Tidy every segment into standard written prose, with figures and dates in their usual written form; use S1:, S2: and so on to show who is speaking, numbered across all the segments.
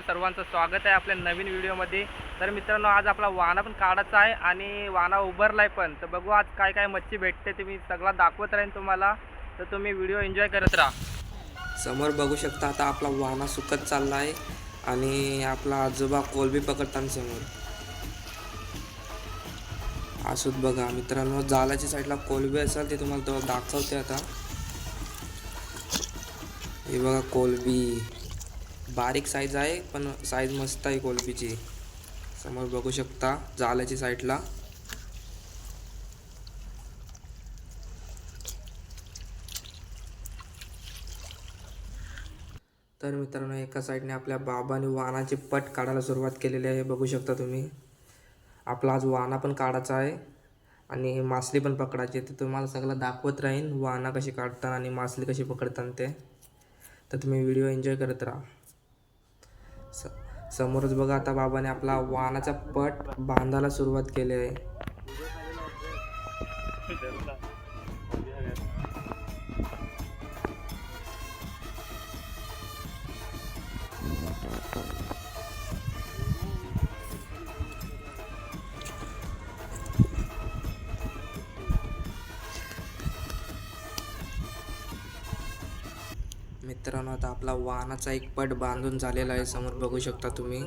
S1: सर्वांचं स्वागत आहे आपल्या नवीन व्हिडिओमध्ये। तर मित्रांनो, आज आपला वाना पण काढायचा आहे आणि वाना उभरलाय पण। तर बघू आज काय काय मच्छी भेटते ते मी सगळा दाखवत राहीन तुम्हाला। तर तुम्ही व्हिडिओ एन्जॉय करत राहा।
S2: समोर बघू शकता आता आपला वाना सुकत चालला आहे आणि आपला आजोबा कोलबी पकडताना समोर असोत बघा मित्रांनो। जालाच्या साईडला कोलबी असेल ते तुम्हाला तो दाखवते आता। हे बघा कोलबी बारीक साईज आहे पण साईज मस्त आहे कोलबीची। समोर बघू शकता जालाच्या साईडला। तर मित्रांनो, एका साईडने आपल्या बाबाने वानाची पट काढायला सुरुवात केलेली आहे, बघू शकता तुम्ही। आपला आज वाना पण काढायचा आहे आणि मासली पण पकडायची। तर तुम्हाला सगळं दाखवत राहीन वाना कशी काढतात आणि मासली कशी पकडतात ते। तर तुम्ही व्हिडिओ एन्जॉय करत राहा। समोरच बघा आता बाबाने आपला वानाचा पट बांधायला सुरुवात केली आहे। मित्रांनो, आता आपला वानाचा एक पट बांधून झालेला आहे, समोर बघू शकता तुम्ही।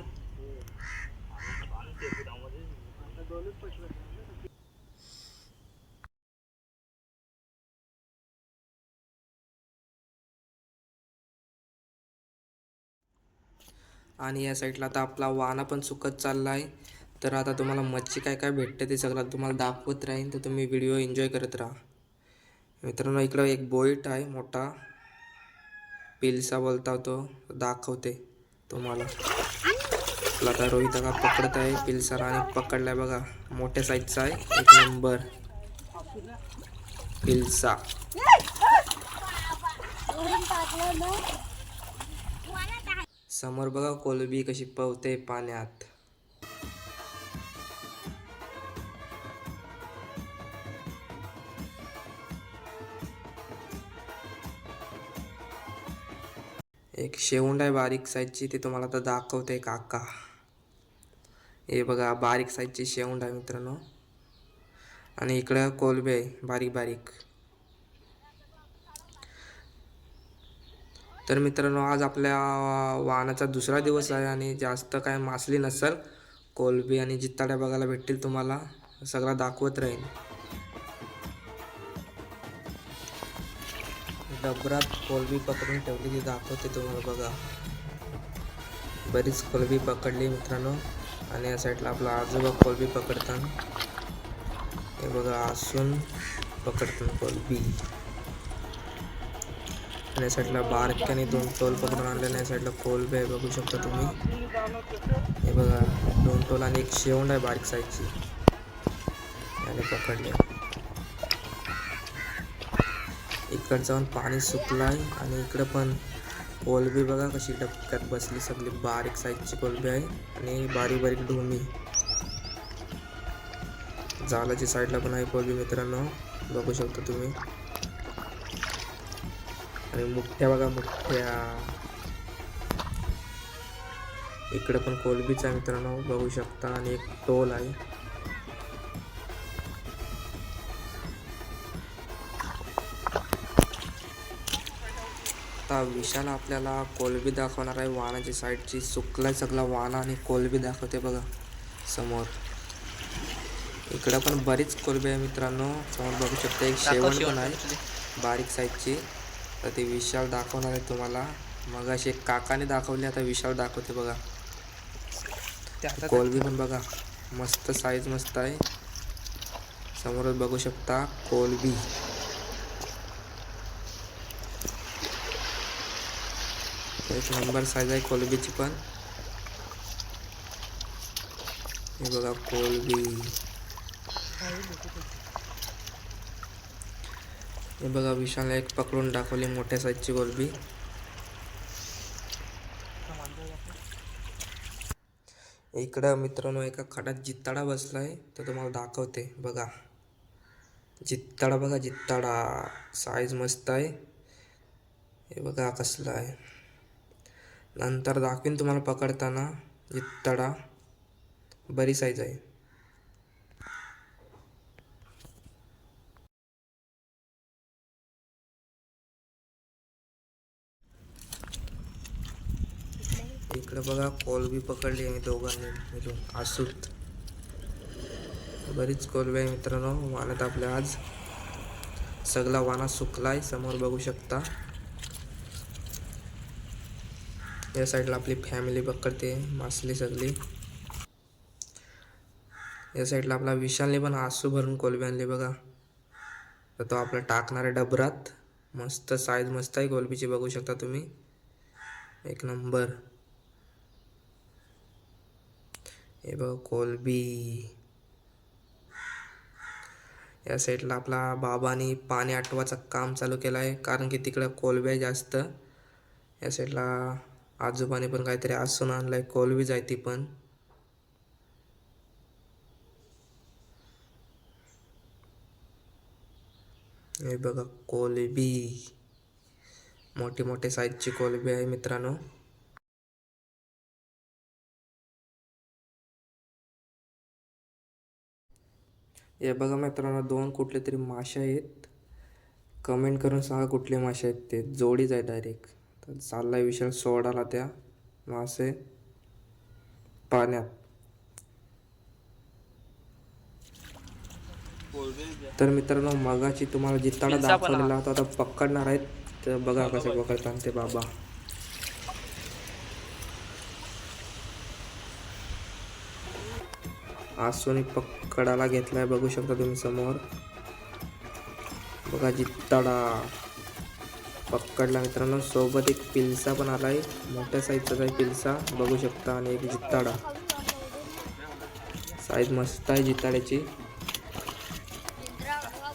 S2: आणि या साईडला आता आपला वाना पण सुकत चालला आहे। तर आता तुम्हाला मच्छी काय काय भेटते ते सगळं तुम्हाला दाखवत राहीन, तर तुम्ही व्हिडिओ एन्जॉय करत राहा। मित्रांनो, इकडं एक बोईट आहे मोठा, पिलसा बोलता तो, दाखवते तुम्हाला। आपला आता रोहित का पकडत आहे पिलसाला आणि पकडलाय बघा, मोठ्या साईजचा आहे, एक नंबर पिलसा। समोर बघा कोलबी कशी पवते पाण्यात। एक शेवंड आहे बारीक साईजची, ती तुम्हाला आता दाखवते काका। हे बघा बारीक साईजची शेवंड आहे मित्रांनो। आणि इकडं कोलबी आहे बारीक बारीक। तर मित्रांनो, आज आपल्या वाहनाचा दुसरा दिवस आहे आणि जास्त काय मासली नसेल, कोलबी आणि जित्ताड्या बघायला भेटतील तुम्हाला, सगळं दाखवत राहील। डबरात कोलबी पकडून ठेवलेली दाखवते तुम्हाला बघा, बरीच कोलबी पकडली मित्रांनो। आणि या साईडला आपला आजोबा कोलबी पकडतात, हे बघा असून पकडतात कोलबी। आणि या साईडला बारक्याने 2 टोल पकडून आणले, या साईडला कोलबी आहे बघू शकता तुम्ही। हे बघा 2 टोल आणि एक शेवंड आहे बारीक साईजची, याने पकडले। इकडं जाऊन पाणी सुकलाय आणि इकडं पण कोलबी बघा कशी डबक्यात बसली, सगळी बारीक साईजची कोलबी आहे आणि बारीक बारीक ढोमी। जालाच्या साईडला पण आहे कोलबी मित्रांनो, बघू शकता तुम्ही। आणि मुठ्या बघा मुठ्या, इकडे पण कोलबीच आहे मित्रांनो, बघू शकता। आणि एक टोल आहे। आता विशाल आपल्याला कोलबी दाखवणार आहे वानाची साईडची। सुकलाय सगळा वाना आणि कोलबी दाखवते बघा समोर। इकडं पण बरीच कोलबी आहे मित्रांनो, समोर बघू शकता। एक शेवण पण आहे बारीक साईजची, तर ते विशाल दाखवणार आहे तुम्हाला। मग अशी एक काकाने दाखवली, आता विशाल दाखवते बघा। कोलबी पण बघा मस्त साईज मस्त आहे, समोरच बघू शकता कोलबी। एक नंबर साईज आहे कोलबीची पण, हे बघा कोलबी। हे बघा विशालने एक पकडून दाखवली मोठ्या साईजची कोलबी। इकडं मित्रांनो एका खडात जित्ताडा बसलाय, तर तुम्हाला दाखवते बघा। जित्ताडा बघा, जित्ताडा साईज मस्त आहे, हे बघा कसला आहे। नंतर दाखवीन तुम्हाला पकडताना. जित्ताडा बरी साईज आहे. इकडे बघा कोलबी पकडली आहे दोघांनी मिळून आसूत. बरीच कोलबी आहे मित्रांनो वाण्यात आपल्या आज. सगळा वाना सुकलाय समोर बघू शकता. या साईडला आपली फॅमिली पकडते मासली सगळी. या साईडला आपला विशालने पण आसू भरून कोलबी आणली बघा. तर तो आपला टाकणार आहे डबरात. मस्त साईज मस्त आहे कोलबीची बघू शकता तुम्ही. एक नंबर. हे बघ कोलबी. या साईडला आपला बाबांनी पाणी आटवायचं काम चालू केलं आहे कारण की तिकडं कोलबी आहे जास्त. या साईडला आजोबाने पण काहीतरी आसून आणलंय कोलबीच आहे ती पण. हे बघा कोलबी. मोठी मोठी साईजची कोलबी आहे मित्रांनो. हे बघा मित्रांनो दोन कुठले तरी मासे आहेत. कमेंट करून सांगा कुठले मासे आहेत ते. जोडीच आहे डायरेक्ट. तर चाललाय विशाल सोडायला त्या मासे पाण्यात. तर मित्रांनो मगाची तुम्हाला जित्ताडा दाखवलेला होता आता पकडणार आहेत. तर बघा कसे पकडतात ते बाबा. आसूने पकडायला घेतलाय बघू शकता तुम्ही समोर. बघा जित्ताडा पकडला मित्रांनो. सोबत एक पिलसा पण आलाय मोठ्या साईजचा आहे पिलसा बघू शकता. आणि एक जित्ताडा. साईज मस्त आहे जित्ताड्याची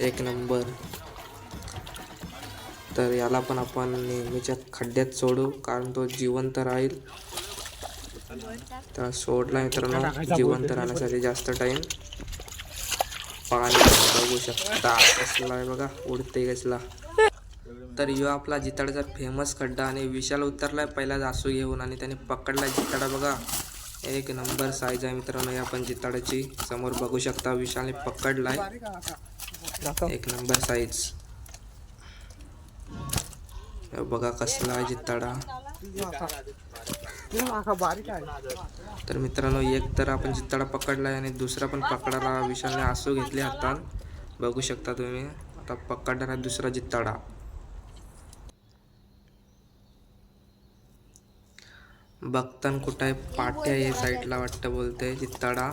S2: एक नंबर. तर याला पण आपण नेहमीच्या खड्ड्यात सोडू कारण तो जिवंत राहील. तर सोडला मित्रांनो जिवंत राहण्यासाठी जास्त टाइम. पाणी बघू शकता कसला आहे बघा उडते कसला. तर यो आपला जिताड्याचा फेमस खड्डा. आणि विशाल उतरलाय पहिला आसू घेऊन आणि त्याने पकडला जिताडा बघा. एक नंबर साईज आहे मित्रांनो या पण जिताड्याची. समोर बघू शकता विशालने पकडलाय एक नंबर साईज. बघा कसला आहे जिताडा. तर मित्रांनो एक तर आपण जिताडा पकडलाय आणि दुसरा पण पकडायला विशालने आसू घेतले हातात बघू शकता तुम्ही. आता पकडणार आहे दुसरा जिताडा. बघतान कुठं आहे पाट्या या साईडला वाटतं बोलते जिताडा.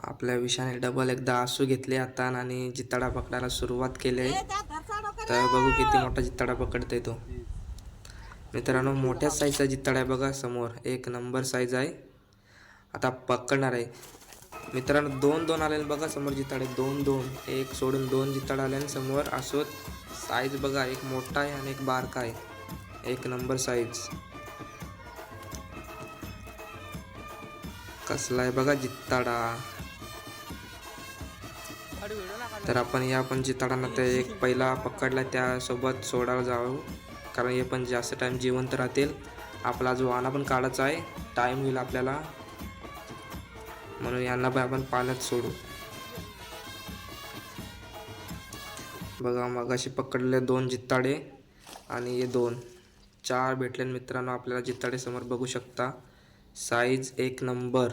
S2: आपल्या विशाने डबल एकदा आसू घेतले आता आणि जिताडा पकडायला सुरुवात केली. तर बघू किती मोठा जिताडा पकडते तो. मित्रांनो मोठ्या साईजचा जिताडा आहे बघा समोर एक नंबर साईज आहे. आता पकडणार आहे मित्रांनो. दोन दोन आले बघा समोर जिताडे. दोन दोन एक सोडून दोन जिताडा आले समोर आसोत. साईज बघा एक मोठा आहे आणि एक बारका आहे. एक नंबर साईज कसला आहे बघा जिताडा. तर आपण या पण जिताडांना ते एक पहिला पकडला त्यासोबत सोडायला जाऊ कारण हे पण जास्त टाइम जिवंत राहतील. आपला जो वाना पण काढायचा आहे टाइम होईल आपल्याला म्हणून यांना पण आपण पाण्यात सोडू. बघा मगाशी पकडले दोन जित्ताडे आणि हे दोन चार भेटले मित्रांनो आपल्याला जित्ताडे समोर बघू शकता. साईज एक नंबर.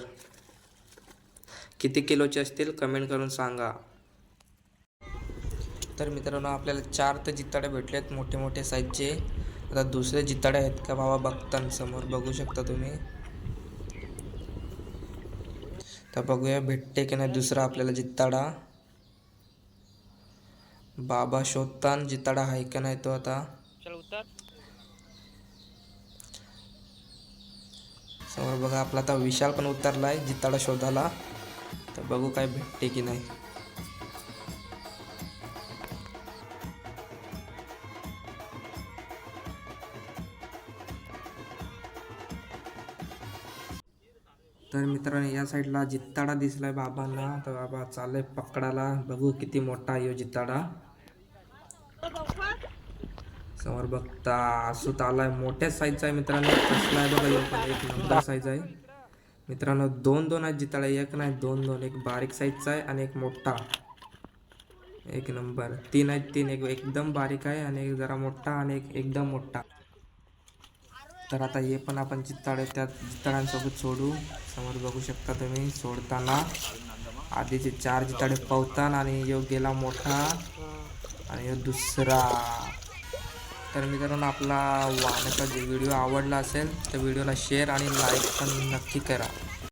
S2: किती किलोचे असतील कमेंट करून सांगा. तर मित्रांनो आपल्याला चार तर जित्ताडे भेटलेत मोठे मोठे साईजचे. आता दुसरे जित्ताडे आहेत का बाबा बघताना समोर बघू शकता तुम्ही. तर बघूया भेटते की नाही दुसरा आपल्याला जित्ताडा. बाबा शोधतान जित्ताडा आहे का नाही तो. आता समोर बघा आपला आता विशाल पण उतरलाय जित्ताडा शोधायला. तर बघू काय भेटते की नाही. तर मित्रांनो या साईडला जित्ताडा दिसलाय बाबांना. तर बाबा चाललंय पकडायला. बघू किती मोठा आहे जित्ताडा. समोर बघता आसूत आलाय, मोठ्या साईजचा आहे मित्रांनो. कसला आहे बघा, ह्यो पण एक नंबर साईज आहे मित्रांनो. 2-2 आहेत जिताळे, एक नाही 2-2. एक बारीक साईजचा आहे आणि एक मोठा. एक नंबर. 3 आहेत, 3. एक एकदम बारीक आहे आणि एक जरा मोठा आणि एक एकदम मोठा. तर आता हे पण आपण जिताळे त्या जिताळ्यांसोबत सोडू. समोर बघू शकता तुम्ही सोडताना आधीचे 4 जिताळे पवतान आणि ह्यो गेला मोठा आणि ह्यो दुसरा. तर मित्रांनो आपला वाहनाचा व्हिडिओ आवडला असेल तर व्हिडिओला शेअर आणि लाईक पण नक्की करा.